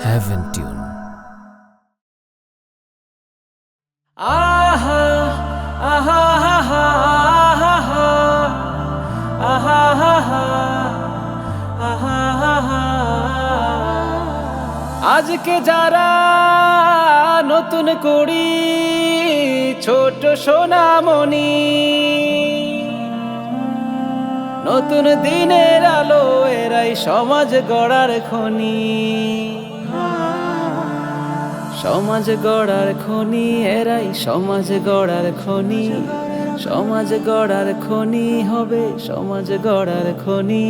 Heaven Tune. আহা আহা আহা আহা আহা আহা আজকে যারা নতুন করি ছোট সোনামণি, নতুন দিনের আলো এরাই সমাজ গড়ার খনি, সমাজ গড়ার খনি এরাই সমাজ গড়ার খনি, সমাজ গড়ার খনি হবে সমাজ গড়ার খনি।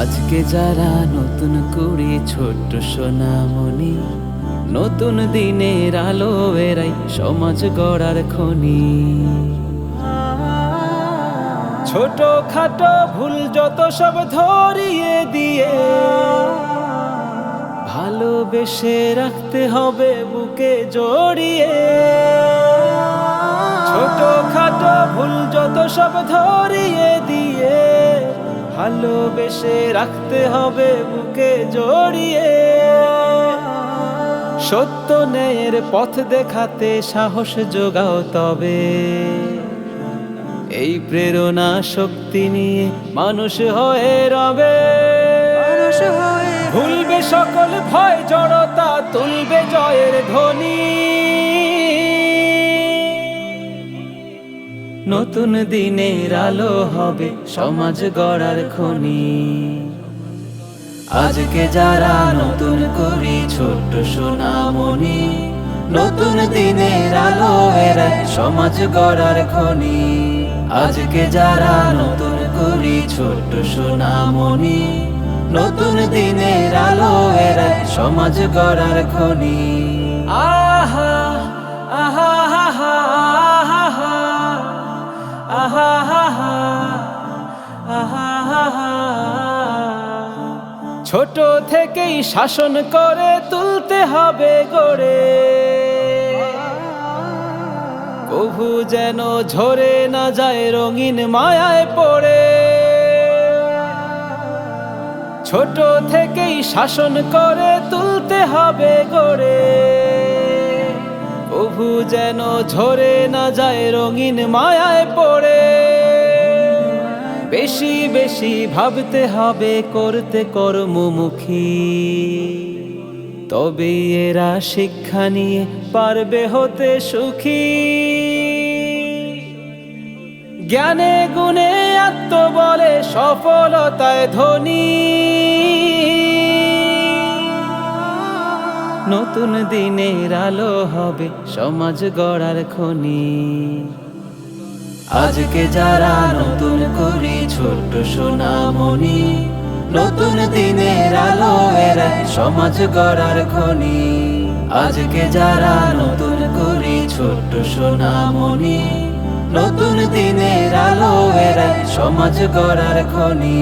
আজকে যারা নতুন করি ছোট্ট সোনামণি, নতুন দিনের আলো এরাই সমাজ গড়ার খনি। ছোট খাটো ভুল যত সব ধরিয়ে দিয়ে ভালোবেসে রাখতে হবে বুকে জড়িয়ে। ছোট খাটো ভুল যত সব ধরিয়ে দিয়ে ভালোবেসে রাখতে হবে বুকে জড়িয়ে। সত্য ন্যায়ের পথ দেখাতে সাহস যোগাও তবে, এই প্রেরণা শক্তি নিয়ে মানুষ হয়ে রবে। ভুলবে সকল ভয় জড়তা, তুলবে জয়ের ধ্বনি। নতুন দিনের আলো হবে সমাজ গড়ার খনি। আজকে যারা নতুন করি ছোট্ট সোনামণি, নতুন দিনের আলো এরাই সমাজ গড়ার খনি। আজকে যারা নতুন করি ছোট্ট সোনামণি, নতুন দিনের আলো এরাই সমাজ গড়ার খনি। আহা আহা আহা আহা আহা আহা। ছোট থেকেই শাসন করে তুলতে হবে গড়ে, কভু যেন ঝরে না যায় রঙিন মায়ায় পড়ে। ছোট থেকেই শাসন করে তুলতে হবে গড়ে, কভু যেন ঝরে না যায় রঙিন মায়ায় পড়ে। বেশি বেশি ভাবতে হবে করতে কর্মমুখী, তবে এরা শিক্ষা নিয়ে পারবে হতে সুখী। জ্ঞানে গুণে আত্মবলে সফলতায় ধনী। নতুন দিনের আলো হবে সমাজ গড়ার খনি। আজকে যারা নতুন করি ছোট্ট সোনামণি, নতুন দিনের আলো এরাই সমাজ গড়ার খনি। আজকে যারা নতুন করি ছোট্ট সোনামণি, নতুন দিনের আলো এরাই সমাজ গড়ার খনি।